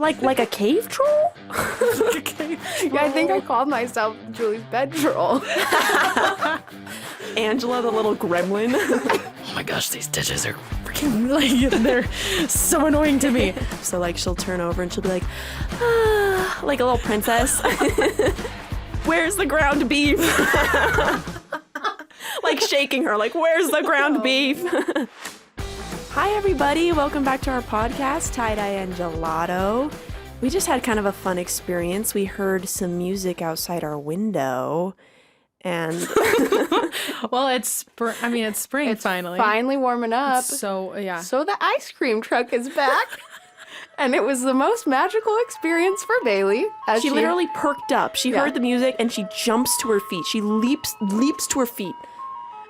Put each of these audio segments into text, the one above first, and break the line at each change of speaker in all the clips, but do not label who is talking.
Like a cave troll?
Yeah, I think I called myself Julie's bed troll.
Angela, the little gremlin.
Oh my gosh, these dishes are freaking, like, they're so annoying to me.
So, like, she'll turn over and she'll be like, like a little princess. Where's the ground beef? Like shaking her, like, where's the ground beef? Hi, everybody. Welcome back to our podcast, Dye and Gelato. We just had kind of a fun experience. We heard some music outside our window, and
Well, it's spring
It's
finally.
finally warming up.
So, yeah.
So the ice cream truck is back. And it was the most magical experience for Baylee. As
she literally perked up. She heard the music, and she jumps to her feet. She leaps to her feet.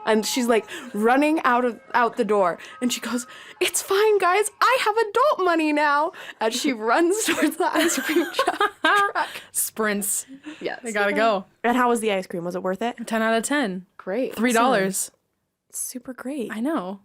And she's like running out the door. And she goes, "It's fine, guys. I have adult money now." As she runs towards the ice cream truck.
Sprints.
Yes.
They gotta go.
And how was the ice cream? Was it worth it?
10 out of 10.
Great.
$3.
Super great.
I know.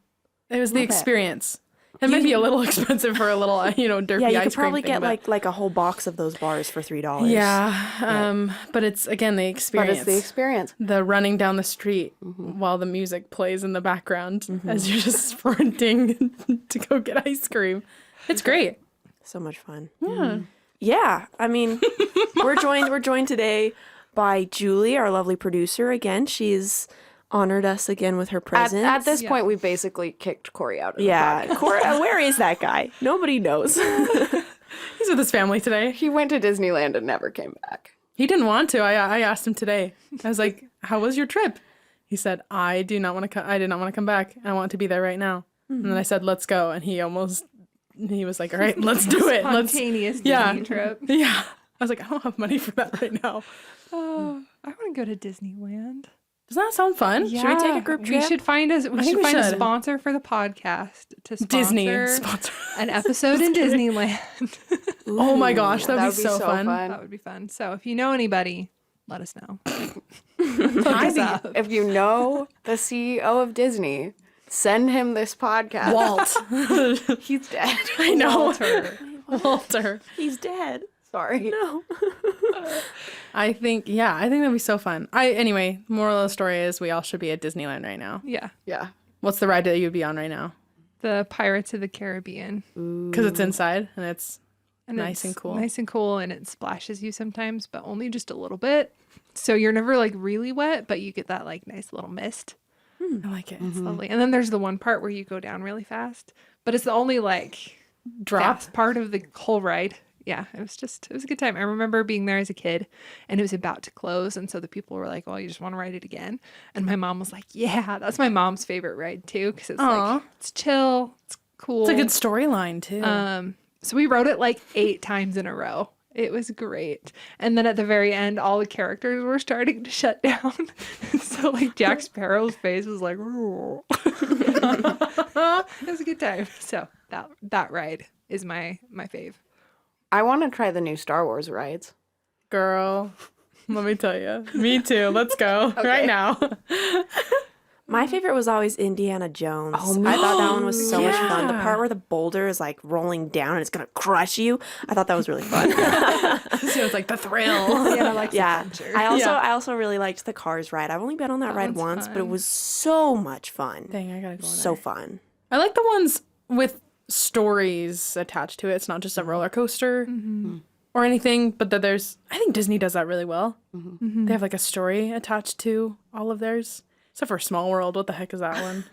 It was the experience. It might be a little expensive for a little, derpy ice cream.
Yeah, you could probably
thing,
get like a whole box of those bars for $3.
Yeah, but it's, again, the experience.
But it's the experience.
The running down the street while the music plays in the background as you're just sprinting to go get ice cream. It's great.
So much fun.
Yeah.
Yeah, I mean, we're joined today by Julie, our lovely producer. Again, she's honored us again with her presence.
At this point, we basically kicked Cory out of the podcast.
Cory, where is that guy? Nobody knows.
He's with his family today.
He went to Disneyland and never came back.
He didn't want to. I asked him today. I was like, "How was your trip?" He said, "I did not want to come back. I want to be there right now." And then I said, "Let's go." And he was like, "All right, let's do it."
Spontaneous Disney trip.
Yeah. I was like, "I don't have money for that right now."
I want to go to Disneyland.
Doesn't that sound fun?
Yeah.
Should we take a group trip?
We should find a sponsor for the podcast to sponsor
Disney sponsor.
an episode in Disneyland.
Oh my gosh, that would be so fun.
That would be fun. So if you know anybody, let us know.
If you know the CEO of Disney, send him this podcast.
Walt.
He's dead.
I know.
Walter.
He's dead.
Sorry.
No.
I think that'd be so fun. Anyway, moral of the story is we all should be at Disneyland right now.
Yeah.
Yeah.
What's the ride that you'd be on right now?
The Pirates of the Caribbean.
Because it's inside and it's nice
it's
and cool.
Nice and cool, and it splashes you sometimes, but only just a little bit. So you're never like really wet, but you get that like nice little mist.
I like it.
It's lovely. And then there's the one part where you go down really fast, but it's the only like
Drop.
fast part of the whole ride. Yeah, it was a good time. I remember being there as a kid and it was about to close. And so the people were like, "Well, you just want to ride it again?" And my mom was like, "Yeah, that's my mom's favorite ride too." Cause it's like, it's chill. It's cool.
It's a good storyline too.
So we rode it like 8 times in a row. It was great. And then at the very end, all the characters were starting to shut down. So like Jack Sparrow's face was like, it was a good time. So that ride is my fave.
I want to try the new Star Wars rides.
Girl, let me tell you. Me too. Let's go right now.
My favorite was always Indiana Jones.
Oh,
I thought that one was so much fun. The part where the boulder is like rolling down and it's gonna crush you. I thought that was really fun.
So it's like the thrill.
Yeah, I like
adventure. I also really liked the Cars ride. I've only been on that ride once, but it was so much fun.
Dang, I gotta go
So
there.
fun.
I like the ones with stories attached to it. It's not just a roller coaster or anything, but that I think Disney does that really well. They have like a story attached to all of theirs. Except for Small World. What the heck is that one?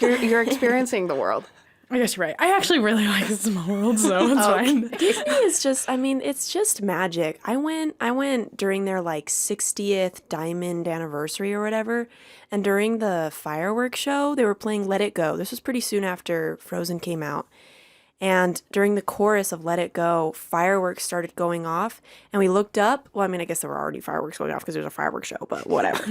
You're experiencing the world.
I guess you're right. I actually really like Small World, so it's fine.
Disney is just, it's just magic. I went during their like 60th diamond anniversary or whatever, and during the fireworks show, they were playing Let It Go. This was pretty soon after Frozen came out. And during the chorus of Let It Go, fireworks started going off, and we looked up. Well, I mean, I guess there were already fireworks going off because there's a fireworks show, but whatever.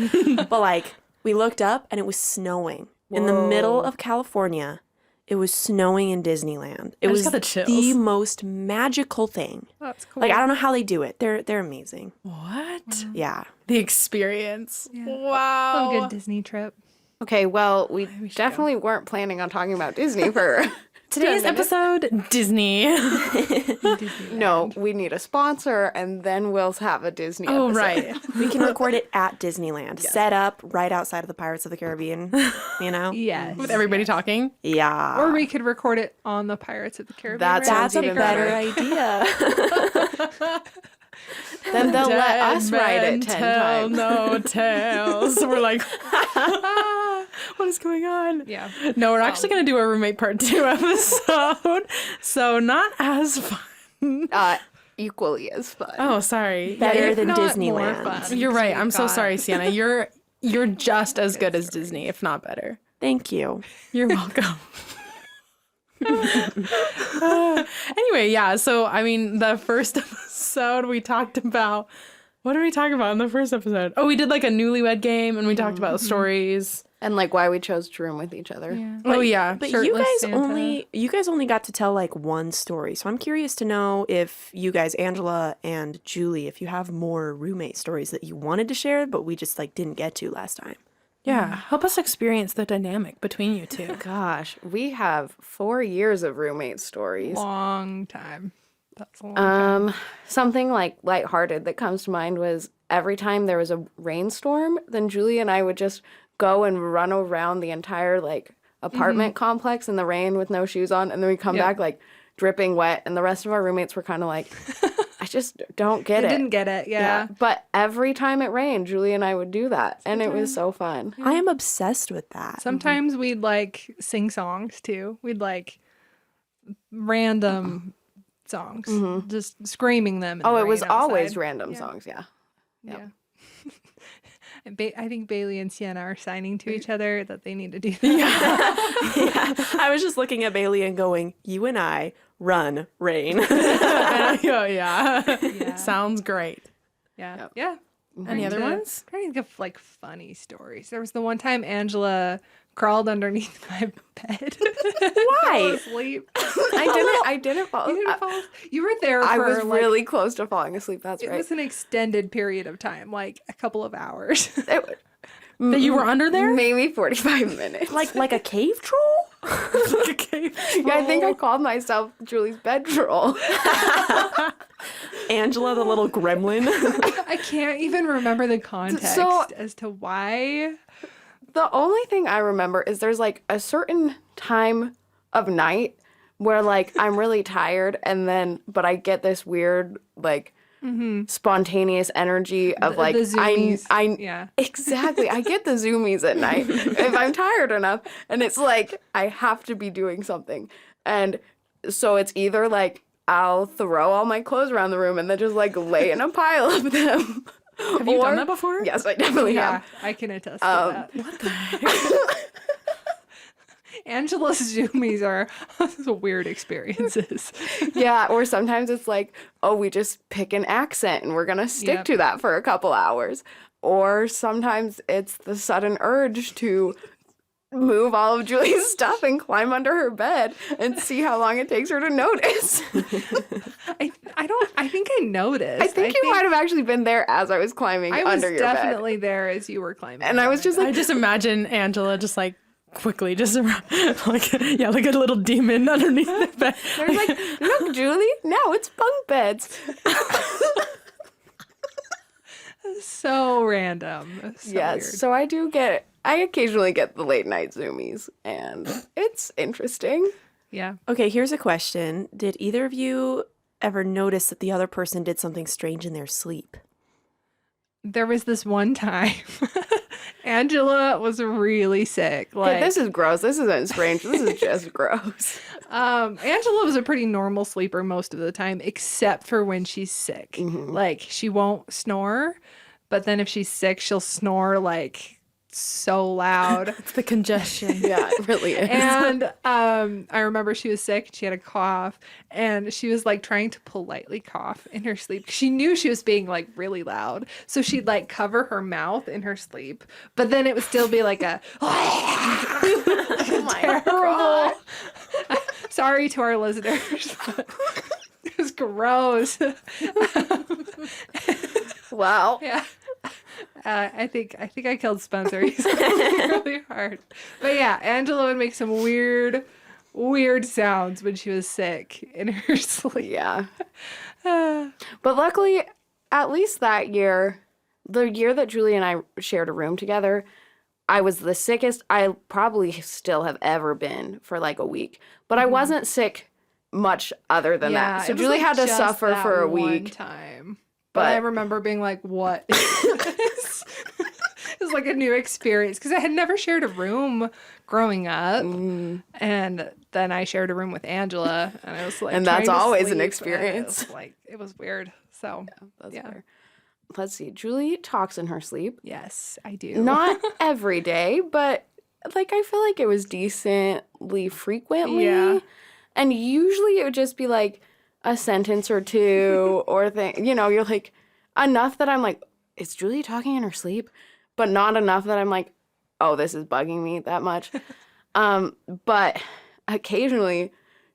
But like, we looked up and it was snowing in the middle of California. It was snowing in Disneyland. It was
got the chills.
the most magical thing.
That's cool.
Like, I don't know how they do it. They're amazing.
What?
Yeah.
The experience.
Yeah.
Wow.
Love a good Disney trip.
Okay, well, we definitely weren't planning on talking about Disney for
Today's
10 minutes.
episode, Disney.
No, we need a sponsor, and then we'll have a Disney
Oh,
episode.
right.
We can record it at Disneyland. Set up right outside of the Pirates of the Caribbean, you know?
Yes.
With everybody talking.
Yeah.
Or we could record it on the Pirates of the Caribbean.
That
ride.
sounds
That's a
even
better
better.
idea.
Then they'll let us
Dead
write
men
it 10
tell
times.
no tales. We're like, what is going on?
Yeah.
No, we're actually going to do a roommate part 2 episode. So not as fun.
Equally as fun.
Oh, sorry.
Better
if
than
not more
Disneyland.
fun.
You're right.
We've
I'm so
got-
sorry, Sienna. You're just as good as Disney, if not better.
Thank you.
You're welcome. Anyway, yeah. So, I mean, the first episode we talked about. What did we talk about in the first episode? Oh, we did like a newlywed game and we talked about stories.
And like why we chose to room with each other.
Yeah.
Oh, yeah.
But
Shirtless
you guys only got to tell like one story. So I'm curious to know if you guys, Angela and Julie, if you have more roommate stories that you wanted to share, but we just like didn't get to last time.
Yeah. Help us experience the dynamic between you two.
Gosh, we have 4 years of roommate stories.
Long time. That's a long time.
Something like lighthearted that comes to mind was every time there was a rainstorm, then Julie and I would just go and run around the entire like apartment complex in the rain with no shoes on, and then we come
Yep.
back like dripping wet, and the rest of our roommates were kind of like, I just don't get
I
it.
didn't get it. Yeah.
But every time it rained, Julie and I would do that, and it was so fun.
I am obsessed with that.
Sometimes we'd like sing songs too. We'd like random songs, just screaming them. in
Oh,
the
it was
rain
always
outside.
random songs, yeah.
Yeah. And I think Baylee and Sienna are signing to each other that they need to do that.
Yeah. I was just looking at Baylee and going, you and I run rain.
yeah.
Yeah.
Sounds great.
Yeah. Yeah.
Any other ones?
Trying to think of like funny stories. There was the one time Angela crawled underneath my bed.
Why?
Asleep.
I didn't fall.
You didn't fall. You were there for
I was
like,
really close to falling asleep. That's
it
right.
was an extended period of time, like a couple of hours.
That you were under there?
Maybe 45 minutes.
like a cave troll?
Okay.
Yeah, I think I called myself Julie's bed troll.
Angela, the little gremlin.
I can't even remember the context
So-
as to why.
The only thing I remember is there's like a certain time of night where like I'm really tired, and then but I get this weird like spontaneous energy of like
the zoomies.
I
Yeah.
exactly. I get the zoomies at night if I'm tired enough, and it's like I have to be doing something, and so it's either like I'll throw all my clothes around the room and then just like lay in a pile of them.
Have you done that before?
Yes, I definitely
Yeah,
have.
I can attest to that. What the heck? Angela's zoomies are weird experiences.
Yeah, or sometimes it's like, oh, we just pick an accent and we're going to stick
Yep.
to that for a couple hours. Or sometimes it's the sudden urge to move all of Julie's stuff and climb under her bed and see how long it takes her to notice.
I think I noticed.
I think you might have actually been there as I was climbing
I was
under your bed.
definitely there as you were climbing.
And I was just
I
like,
just imagine Angela just like quickly just like like a little demon underneath the bed.
they're like, look, Julie, now it's bunk beds.
so random. So
Yes,
weird.
so I occasionally get the late night zoomies, and it's interesting.
Yeah.
Okay, here's a question. Did either of you ever notice that the other person did something strange in their sleep?
There was this one time Angela was really sick. Like
Okay, this is gross. This isn't strange. This is just gross.
Angela was a pretty normal sleeper most of the time, except for when she's sick. Like she won't snore, but then if she's sick, she'll snore like so loud.
It's the congestion.
Yeah, it really is.
And I remember she was sick. She had a cough, and she was like trying to politely cough in her sleep. She knew she was being like really loud, so she'd like cover her mouth in her sleep, but then it would still be like a terrible. Sorry to our listeners, but it was gross.
Wow.
Yeah. I think I killed Spencer. He's really hard. But yeah, Angela would make some weird weird sounds when she was sick in her sleep.
Yeah. But luckily, at least that year, the year that Julie and I shared a room together, I was the sickest I probably still have ever been for like a week. But I wasn't sick much other than that. So
it was,
Julie
like,
had to
just
suffer
that
for a
one
week.
time. But I remember being like, what is this? It was like a new experience because I had never shared a room growing up. And then I shared a room with Angela and I was like,
And that's
trying to
always an
sleep, and
experience.
it was weird. So
That's fair. Let's see. Julie talks in her sleep.
yes, I do.
Not every day, but like I feel like it was decently frequently.
Yeah.
And usually it would just be like a sentence or two or thing. You know, you're like enough that I'm like, is Julie talking in her sleep? But not enough that I'm like, oh, this is bugging me that much. But occasionally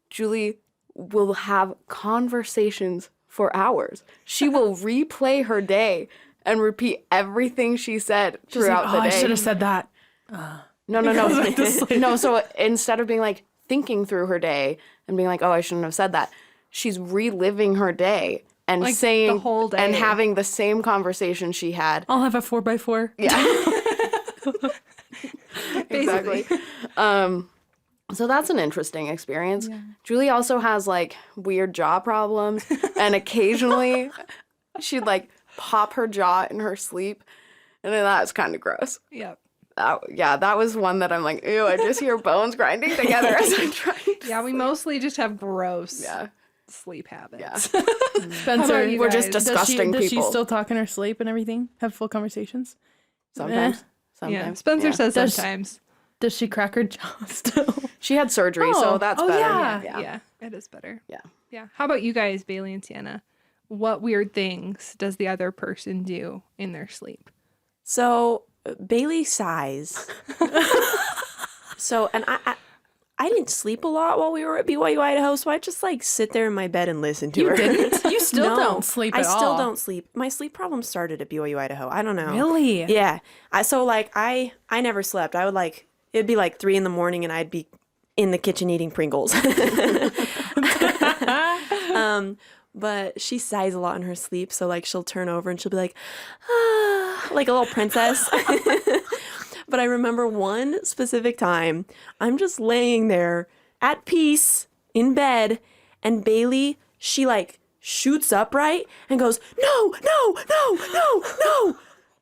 Julie will have conversations for hours. She will replay her day and repeat everything she said throughout the day.
I should have said that.
No. No, so instead of being like thinking through her day and being like, oh, I shouldn't have said that, she's reliving her day and
Like,
saying
the whole day.
and having the same conversation she had.
I'll have a 4x4.
Yeah. Exactly. So that's an interesting experience. Yeah. Julie also has like weird jaw problems and occasionally she'd like pop her jaw in her sleep and then that's kind of gross.
Yep.
That was one that I'm like, ew, I just hear bones grinding together as I'm trying to
Yeah, we mostly just have gross
Yeah.
sleep habits.
Yeah.
Spencer,
you
We're just
guys?
disgusting
does she
people.
still talk in her sleep and everything? Have full conversations?
Sometimes.
Yeah, Spencer
Yeah.
says
Does-
sometimes.
Does she crack her jaw still?
She had surgery,
Oh.
so that's
Oh,
better.
yeah.
Yeah, it is better.
Yeah.
Yeah. How about you guys, Baylee and Sienna? What weird things does the other person do in their sleep?
So Baylee sighs. And I didn't sleep a lot while we were at BYU Idaho, so I just like sit there in my bed and listen to her.
didn't? You still
No,
don't sleep at all.
I still don't sleep. My sleep problem started at BYU Idaho. I don't know.
Really?
Yeah. I never slept. I would like it'd be like 3 a.m. and I'd be in the kitchen eating Pringles. But she sighs a lot in her sleep, so like she'll turn over and she'll be like, ah, like a little princess. But I remember one specific time, I'm just laying there at peace in bed, and Baylee, she like shoots upright and goes, no.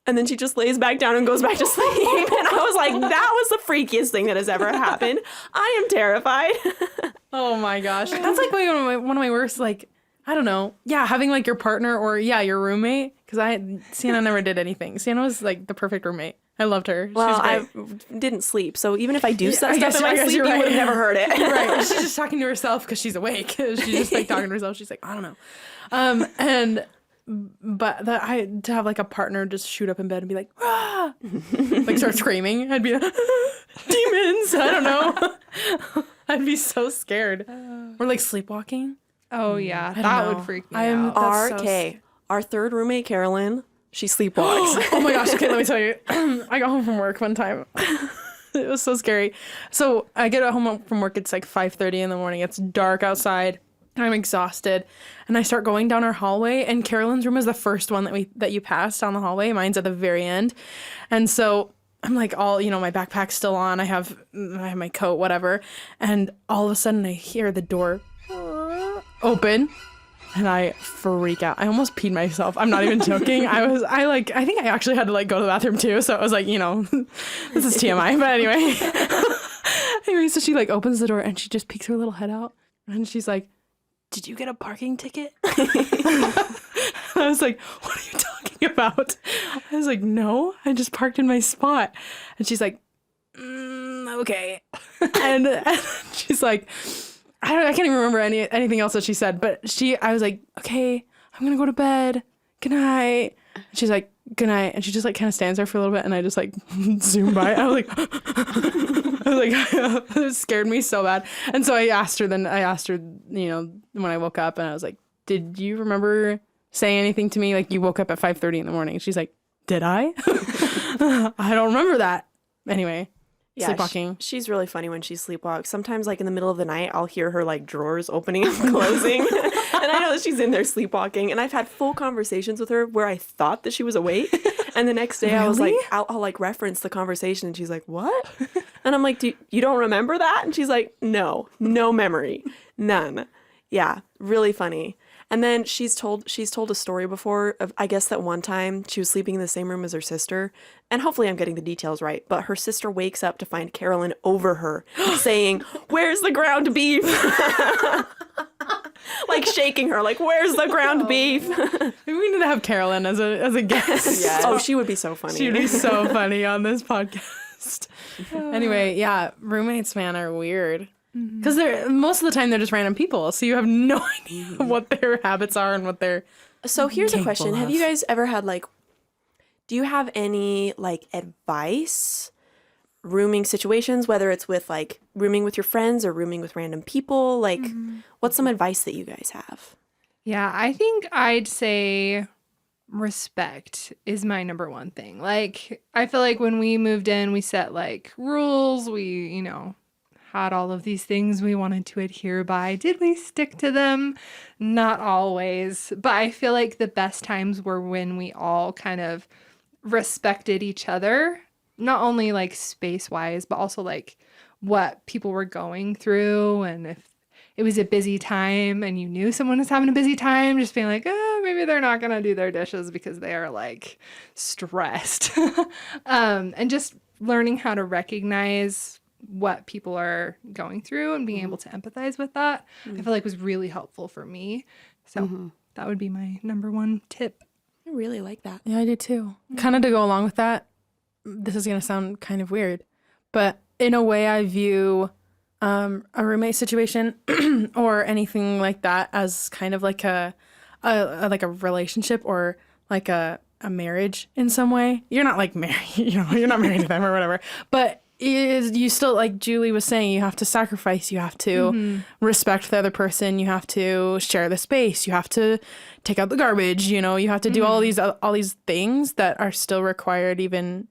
And then she just lays back down and goes back to sleep. And I was like, that was the freakiest thing that has ever happened. I am terrified.
Oh my gosh. That's like one of my worst, like, I don't know. Yeah, having like your partner or your roommate. Because Sienna never did anything. Sienna was like the perfect roommate. I loved her. She
Well,
was
I
great.
didn't sleep. So even if I do
I
stuff
guess
in my sleep,
you're
you
right.
would have never heard it.
Right. She's just talking to herself because she's awake. She's just like talking to herself. She's like, I don't know. But to have like a partner just shoot up in bed and be like, ah, like start screaming, I'd be like, demons. I don't know. I'd be so scared. Or like sleepwalking.
Oh, yeah.
I don't
That
know.
would freak me out.
That's so
Our third roommate, Carolyn, she sleepwalks.
Oh my gosh, okay, let me tell you. I got home from work one time. It was so scary. So I get home from work, it's like 5:30 in the morning. It's dark outside. I'm exhausted. And I start going down our hallway, and Carolyn's room is the first one that you pass down the hallway. Mine's at the very end. And so I'm like all, my backpack's still on. I have my coat, whatever. And all of a sudden I hear the door open. And I freak out. I almost peed myself. I'm not even joking. I think I actually had to like go to the bathroom too. So it was like, this is TMI. But anyway, so she like opens the door and she just peeks her little head out. And she's like, did you get a parking ticket? I was like, what are you talking about? I was like, no, I just parked in my spot. And she's like, okay. And she's like, I can't even remember anything else that she said, but I was like, okay, I'm gonna go to bed. Good night. And she's like, good night. And she just like kind of stands there for a little bit, and I just like zoom by. I was like, it scared me so bad. And so I asked her, when I woke up, and I was like, did you remember saying anything to me? Like you woke up at 5:30 in the morning. And she's like, did I? I don't remember that. Anyway.
Yeah,
sleepwalking.
She's really funny when she sleepwalks. Sometimes, like in the middle of the night, I'll hear her like drawers opening and closing, and I know that she's in there sleepwalking. And I've had full conversations with her where I thought that she was awake, and the next day I was like, I'll like reference the conversation, and she's like, "What?" And I'm like, you don't remember that?" And she's like, "No memory, none." Yeah, really funny. And then she's told a story before of, I guess, that one time she was sleeping in the same room as her sister, and hopefully I'm getting the details right, but her sister wakes up to find Carolyn over her saying, "Where's the ground beef?" Like shaking her, like, "Where's the ground beef?"
Maybe we need to have Carolyn as a guest.
Yes. Oh, she would be so funny.
She would be so funny on this podcast. Anyway, yeah, roommates, man, are weird. Because they're most of the time they're just random people, so you have no idea what their habits are and what they're.
So here's a
capable
question: Have
of.
you guys ever had like? Do you have any like advice, rooming situations, whether it's with like rooming with your friends or rooming with random people? Like, what's some advice that you guys have?
Yeah, I think I'd say respect is my number one thing. Like, I feel like when we moved in, we set like rules. We, had all of these things we wanted to adhere by. Did we stick to them? Not always. But I feel like the best times were when we all kind of respected each other, not only like space-wise, but also like what people were going through. And if it was a busy time and you knew someone was having a busy time, just being like, oh, maybe they're not going to do their dishes because they are like stressed. And just learning how to recognize what people are going through and being able to empathize with that, I feel like was really helpful for me. So that would be my number one tip.
I really like that.
Yeah, I do too. Kind of to go along with that, this is going to sound kind of weird, but in a way I view a roommate situation or anything like that as kind of like a relationship or like a marriage in some way. You're not like married, you're not married to them or whatever, but you still, like Julie was saying, you have to sacrifice, you have to respect the other person, you have to share the space, you have to take out the garbage, you have to do all these things that are still required even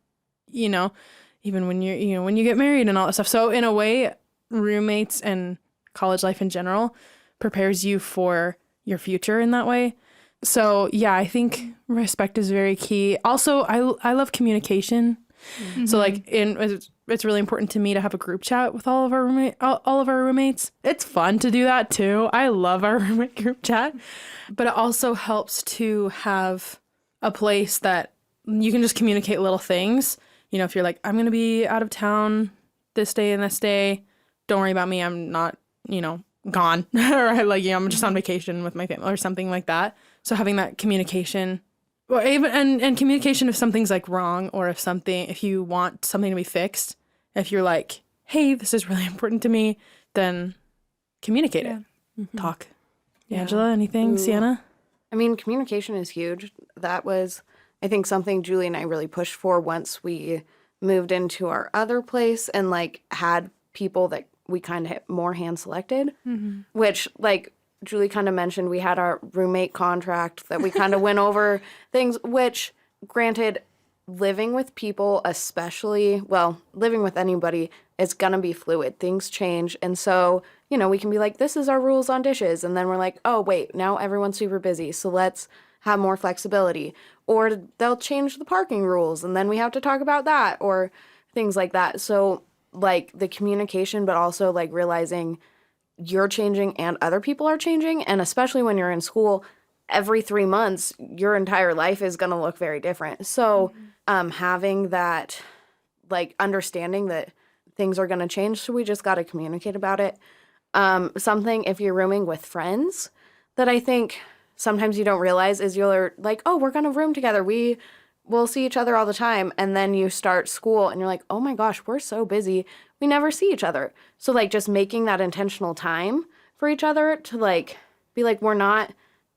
when you're when you get married and all that stuff. So in a way, roommates and college life in general prepares you for your future in that way. So yeah, I think respect is very key. Also, I love communication. So like it's really important to me to have a group chat with all of our roommates. It's fun to do that too. I love our roommate group chat, but it also helps to have a place that you can just communicate little things. If you're like, I'm going to be out of town this day and this day, don't worry about me. I'm not, gone or like, I'm just on vacation with my family or something like that. So having that communication. Or even and communication if something's like wrong or if you want something to be fixed, if you're like, hey, this is really important to me, then communicate it. Talk. Yeah. Angela, anything? Sienna?
I mean, communication is huge. That was, I think, something Julie and I really pushed for once we moved into our other place and like had people that we kind of had more hand selected, which like Julie kind of mentioned, we had our roommate contract that we kind of went over things, which granted, living with people, especially, well, living with anybody, is going to be fluid. Things change. And so, we can be like, this is our rules on dishes. And then we're like, oh, wait, now everyone's super busy. So let's have more flexibility. Or they'll change the parking rules. And then we have to talk about that or things like that. So like the communication, but also like realizing you're changing and other people are changing. And especially when you're in school, every 3 months, your entire life is going to look very different. So having that, like, understanding that things are going to change, so we just got to communicate about it. Something, if you're rooming with friends, that I think sometimes you don't realize is you're like, oh, we're going to room together. We'll see each other all the time. And then you start school and you're like, oh my gosh, we're so busy. We never see each other. So like just making that intentional time for each other to like be like, we're not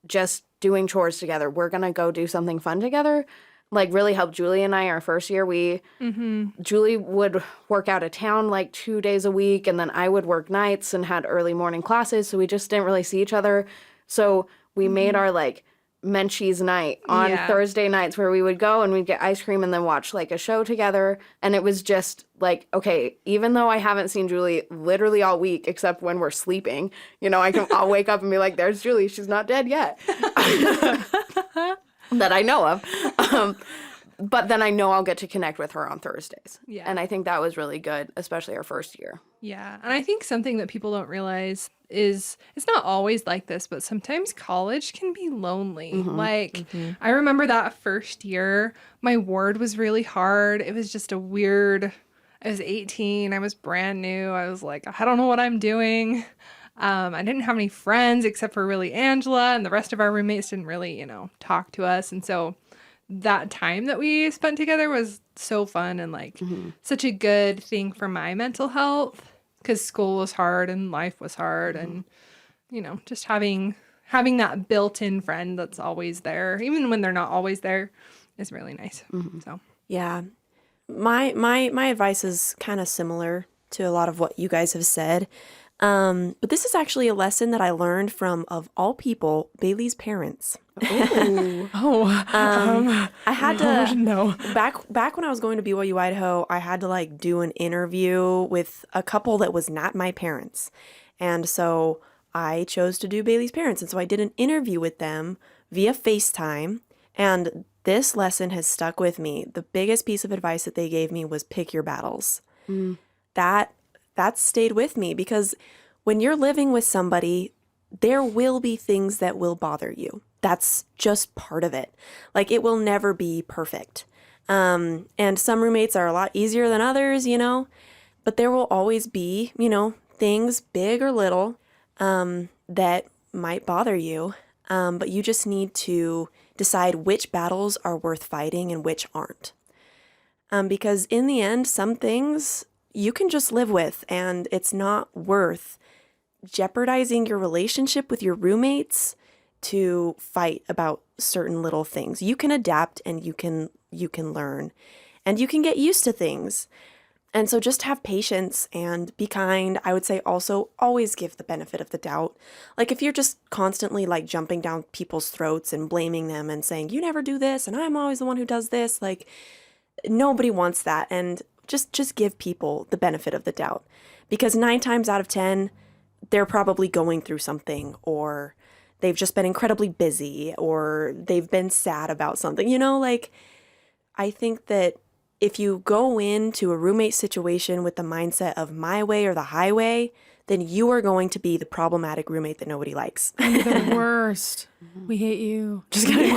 just doing chores together. We're going to go do something fun together. Like really helped Julie and I our first year. Julie would work out of town like 2 days a week. And then I would work nights and had early morning classes. So we just didn't really see each other. So we made our like Menchie's night on
Yeah.
Thursday nights where we would go and we'd get ice cream and then watch like a show together. And it was just like, okay, even though I haven't seen Julie literally all week except when we're sleeping, you know, I'll wake up and be like, there's Julie, she's not dead yet. That I know of. But then I know I'll get to connect with her on Thursdays.
Yeah.
And I think that was really good, especially our first year.
Yeah. And I think something that people don't realize is it's not always like this, but sometimes college can be lonely. Like, I remember that first year, my ward was really hard. It was just a weird, I was 18. I was brand new. I was like, I don't know what I'm doing. I didn't have any friends except for really Angela, and the rest of our roommates didn't really, you know, talk to us. And so that time that we spent together was so fun and like such a good thing for my mental health, because school was hard and life was hard, and you know, just having that built-in friend that's always there, even when they're not always there, is really nice. So
Yeah. My advice is kind of similar to a lot of what you guys have said. But this is actually a lesson that I learned from, of all people, Baylee's parents. I had to
No.
back when I was going to BYU Idaho, I had to like do an interview with a couple that was not my parents. And so I chose to do Baylee's parents. And so I did an interview with them via FaceTime. And this lesson has stuck with me. The biggest piece of advice that they gave me was pick your battles. That stayed with me, because when you're living with somebody, there will be things that will bother you. That's just part of it. Like, it will never be perfect. And some roommates are a lot easier than others, you know, but there will always be, you know, things big or little that might bother you. But you just need to decide which battles are worth fighting and which aren't. Because in the end, some things you can just live with, and it's not worth jeopardizing your relationship with your roommates to fight about certain little things. You can adapt, and you can learn, and you can get used to things. And so just have patience and be kind. I would say also always give the benefit of the doubt. Like, if you're just constantly like jumping down people's throats and blaming them and saying, you never do this and I'm always the one who does this, like, nobody wants that. And just give people the benefit of the doubt, because 9 times out of 10, they're probably going through something, or they've just been incredibly busy, or they've been sad about something, you know, like, I think that if you go into a roommate situation with the mindset of my way or the highway, then you are going to be the problematic roommate that nobody likes.
The worst. We hate you. Just kidding.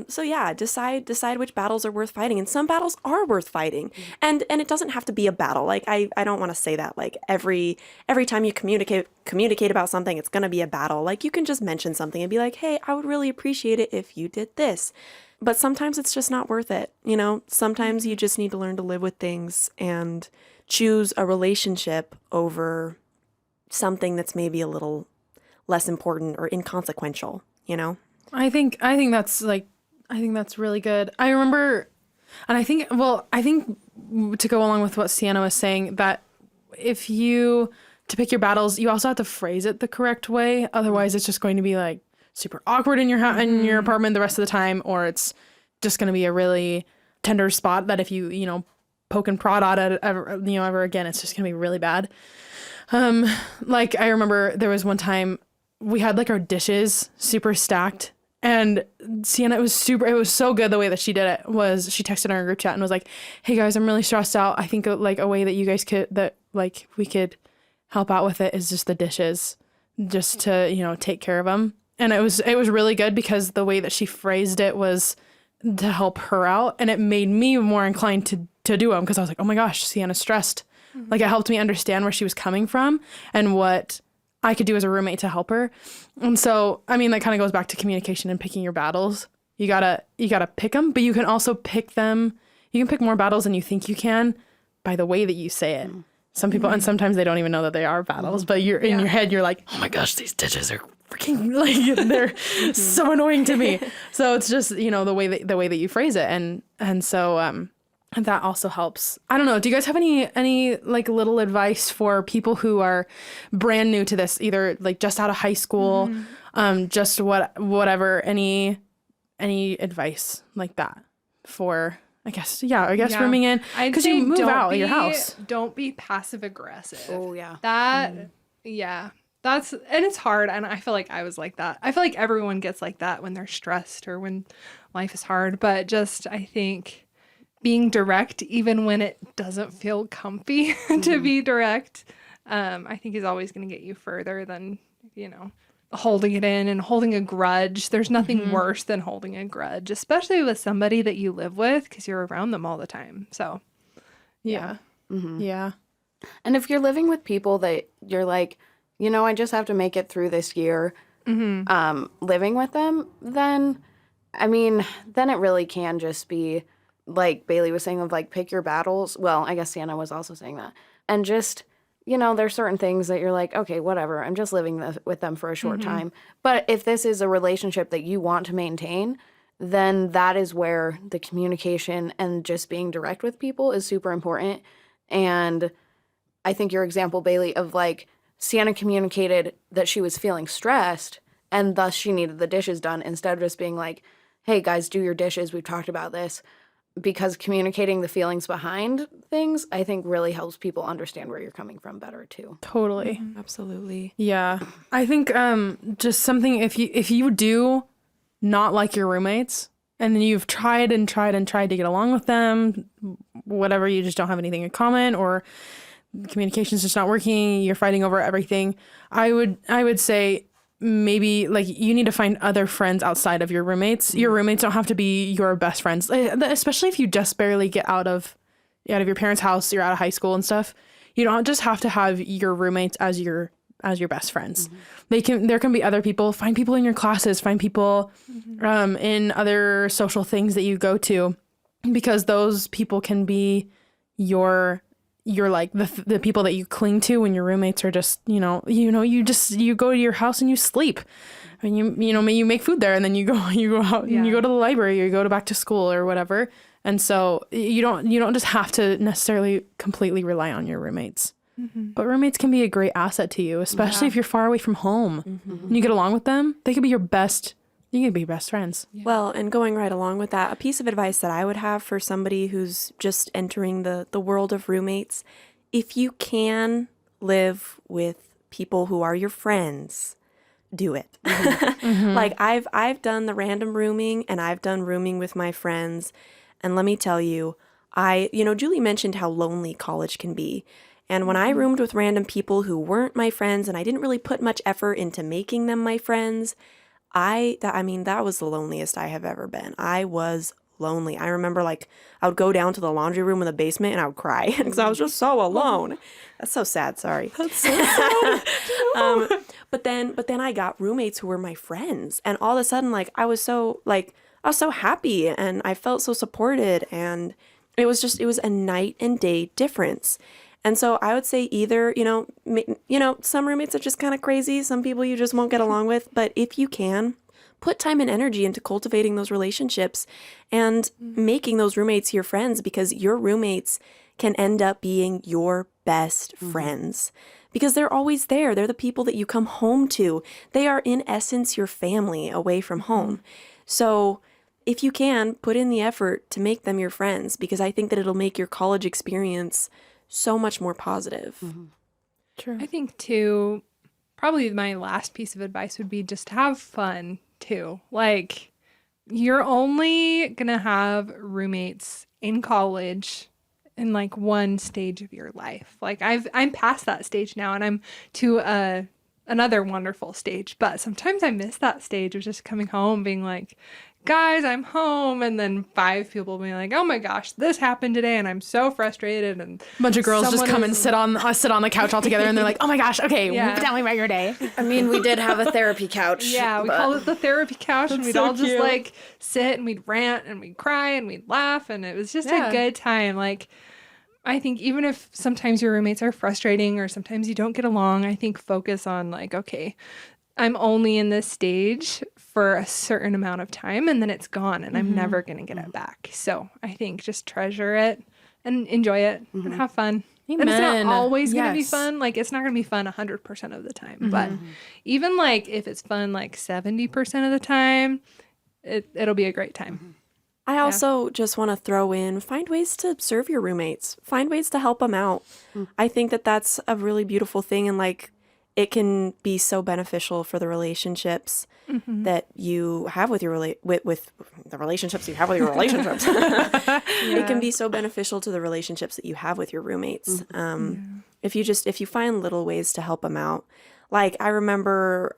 So yeah, decide which battles are worth fighting, and some battles are worth fighting, and it doesn't have to be a battle. Like, I don't want to say that like every time you communicate about something, it's gonna be a battle. Like, you can just mention something and be like, hey, I would really appreciate it if you did this. But sometimes it's just not worth it. You know, sometimes you just need to learn to live with things and choose a relationship over something that's maybe a little less important or inconsequential, you know?
I think that's really good. I remember, and I think to go along with what Sienna was saying, that to pick your battles, you also have to phrase it the correct way. Otherwise, it's just going to be like super awkward in your in your apartment the rest of the time, or it's just going to be a really tender spot that if you poke and prod at it ever again, it's just going to be really bad. Like, I remember there was one time we had like our dishes super stacked, and Sienna, it was so good the way that she did it. Was she texted our group chat and was like, hey guys, I'm really stressed out. I think like a way that you guys we could help out with it is just the dishes, just to take care of them. And it was really good, because the way that she phrased it was to help her out, and it made me more inclined to do them, because I was like, oh my gosh, Sienna's stressed. Like, it helped me understand where she was coming from and what I could do as a roommate to help her. And so, I mean, that kind of goes back to communication and picking your battles. You gotta pick them, but you can also pick them. You can pick more battles than you think you can by the way that you say it. Some people, and sometimes they don't even know that they are battles, but you're in your head, you're like, oh my gosh, these dishes are freaking, like, they're so annoying to me. So it's just, the way that you phrase it. And so, that also helps. I don't know. Do you guys have any like little advice for people who are brand new to this, either like just out of high school, Just whatever, any advice like that for, I guess rooming in, because you move out of your house.
Don't be passive aggressive.
Oh, yeah.
And it's hard. And I feel like I was like that. I feel like everyone gets like that when they're stressed or when life is hard. But just, I think being direct, even when it doesn't feel comfy to be direct, I think is always going to get you further than, holding it in and holding a grudge. There's nothing worse than holding a grudge, especially with somebody that you live with, because you're around them all the time. So,
Yeah. Yeah.
And if you're living with people that you're like, I just have to make it through this year, living with them, then it really can just be like Baylee was saying, of like, pick your battles. Well, I guess Sienna was also saying that. And just, there's certain things that you're like, okay, whatever, I'm just living with them for a short time. But if this is a relationship that you want to maintain, then that is where the communication and just being direct with people is super important. And I think your example, Baylee, of like, Sienna communicated that she was feeling stressed and thus she needed the dishes done, instead of just being like, hey guys, do your dishes, we've talked about this. Because communicating the feelings behind things, I think, really helps people understand where you're coming from better too.
Totally.
Absolutely.
Yeah. I think just something, if you do not like your roommates and then you've tried to get along with them, whatever, you just don't have anything in common, or communication's just not working, you're fighting over everything, I would say maybe like you need to find other friends outside of your roommates. Your roommates don't have to be your best friends, especially if you just barely get out of your parents' house, you're out of high school and stuff. You don't just have to have your roommates as your best friends. There can be other people. Find people in your classes, find people in other social things that you go to, because those people can be your like the people that you cling to when your roommates are just, you go to your house and you sleep, and you make food there, and then you go out and you go to the library, or you go to back to school or whatever. And so you don't just have to necessarily completely rely on your roommates. But roommates can be a great asset to you, especially if you're far away from home and you get along with them. They could be your best. You could be best friends.
Yeah. Well, and going right along with that, a piece of advice that I would have for somebody who's just entering the world of roommates, if you can live with people who are your friends, do it. Like I've done the random rooming, and I've done rooming with my friends. And let me tell you, Julie mentioned how lonely college can be. And when I roomed with random people who weren't my friends, and I didn't really put much effort into making them my friends, that was the loneliest I have ever been. I was lonely. I remember like I would go down to the laundry room in the basement and I would cry because I was just so alone. That's so sad. Sorry. That's so sad. But then I got roommates who were my friends, and all of a sudden like I was so happy and I felt so supported, and it was a night and day difference. And so I would say either, some roommates are just kind of crazy. Some people you just won't get along with. But if you can, put time and energy into cultivating those relationships and making those roommates your friends, because your roommates can end up being your best friends because they're always there. They're the people that you come home to. They are, in essence, your family away from home. So if you can, put in the effort to make them your friends, because I think that it'll make your college experience so much more positive.
True.
I think too, probably my last piece of advice would be just have fun too. Like, you're only gonna have roommates in college in like one stage of your life. Like I'm past that stage now, and I'm to another wonderful stage. But sometimes I miss that stage of just coming home, being like, guys, I'm home, and then 5 people being like, oh my gosh, this happened today, and I'm so frustrated, and
a bunch of girls just come and sit on the couch all together, and they're like, oh my gosh, okay, tell me about your day.
I mean, we did have a therapy couch.
Yeah, we call it the therapy couch, and we'd all just like sit and we'd rant and we'd cry and we'd laugh, and it was just a good time. Like, I think even if sometimes your roommates are frustrating or sometimes you don't get along, I think focus on like, okay, I'm only in this stage for a certain amount of time, and then it's gone, and I'm never going to get it back. So I think just treasure it and enjoy it and have fun. And it's
Amen.
not always going to be
Yes.
fun. Like, it's not going to be fun 100% of the time. But even, like, if it's fun, like, 70% of the time, it'll be a great time.
I also just want to throw in, find ways to serve your roommates. Find ways to help them out. I think that that's a really beautiful thing, and like it can be so beneficial for the relationships that you have with your with the relationships you have with your relationships. It can be so beneficial to the relationships that you have with your roommates. If you find little ways to help them out. Like I remember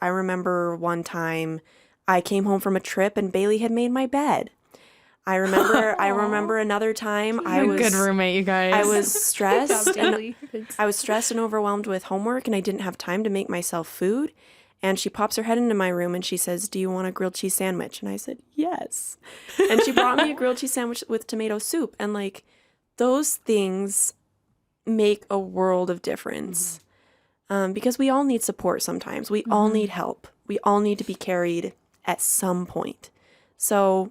one time I came home from a trip and Baylee had made my bed. I remember another time I was
Good roommate, you guys.
I was stressed and
Daily.
I was stressed and overwhelmed with homework and I didn't have time to make myself food. And she pops her head into my room and she says, "Do you want a grilled cheese sandwich?" And I said, "Yes." And she brought me a grilled cheese sandwich with tomato soup. And like those things make a world of difference. Because we all need support sometimes. We all need help. We all need to be carried at some point. So,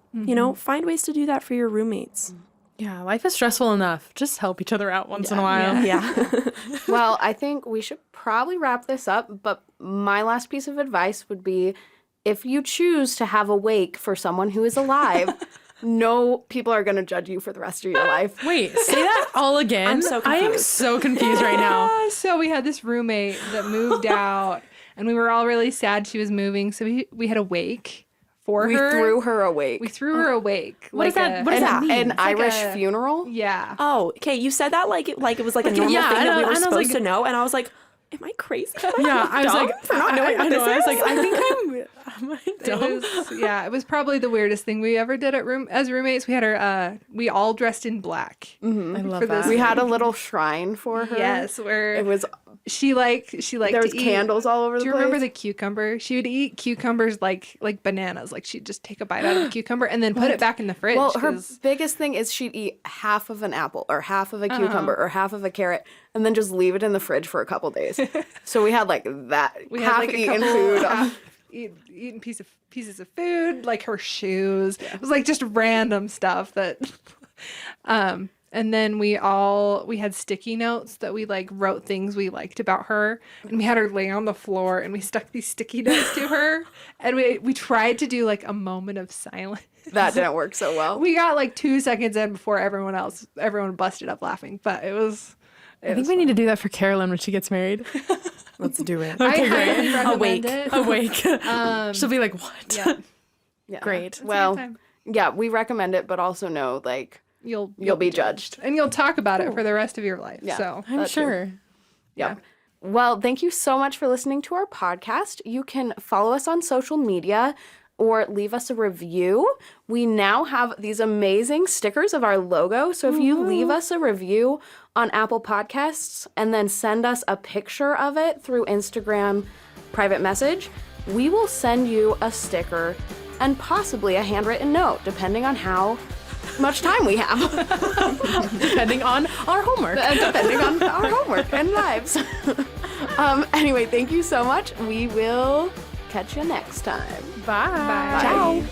find ways to do that for your roommates.
Yeah, life is stressful enough. Just help each other out once in a while.
Yeah.
Well, I think we should probably wrap this up, but my last piece of advice would be if you choose to have a wake for someone who is alive, no people are going to judge you for the rest of your life.
Wait, say that all again.
I'm so
I am
confused.
so confused right now.
So we had this roommate that moved out, and we were all really sad she was moving. So we had a wake for
We
her.
threw her awake.
We threw her awake.
What does that mean?
An
It's
Irish
a-
funeral?
Yeah.
Oh, okay. You said that like it was like a normal
yeah,
thing
I
that we
know-
were
I was
supposed
like-
to know, and I was like, "Am I crazy?
Yeah, I was
dumb
like,
for not knowing
I
what
know. I
this
was
is?"
like, I think am I dumb?
It was probably the weirdest thing we ever did as roommates. We had our we all dressed in black.
I love
for this-
that.
We had a little shrine for her.
Yes, where
It was,
she liked
there was
to eat.
candles all over the
Do you
place.
remember the cucumber? She would eat cucumbers like bananas. Like she'd just take a bite out of the cucumber and then put it back in the fridge.
Well, her
'cause-
biggest thing is she'd eat half of an apple or half of a cucumber or half of a carrot and then just leave it in the fridge for a couple days. So we had like that
we had like a
half-eaten
couple
food.
eating pieces of food, like her shoes. It was like just random stuff that. And then we had sticky notes that we like wrote things we liked about her, and we had her lay on the floor and we stuck these sticky notes to her, and we tried to do like a moment of silence.
That didn't work so well.
We got like 2 seconds in before everyone busted up laughing, but it was.
I think we need to do that for Carolyn when she gets married.
Let's do it.
Okay,
I
great.
highly recommend
Awake.
it.
Awake. She'll be like, what?
Yeah,
Yeah.
Great.
it's a good
Well,
time.
yeah, we recommend it, but also know like
you'll
be judged.
and you'll talk about it for the rest of your life.
Yeah.
So
I'm
That too.
sure.
Yeah. Well, thank you so much for listening to our podcast. You can follow us on social media or leave us a review. We now have these amazing stickers of our logo. So if you leave us a review on Apple Podcasts and then send us a picture of it through Instagram private message, we will send you a sticker and possibly a handwritten note, depending on how much time we have.
Depending on our homework.
Depending on our homework and lives. Anyway, thank you so much. We will catch you next time.
Bye.
Ciao.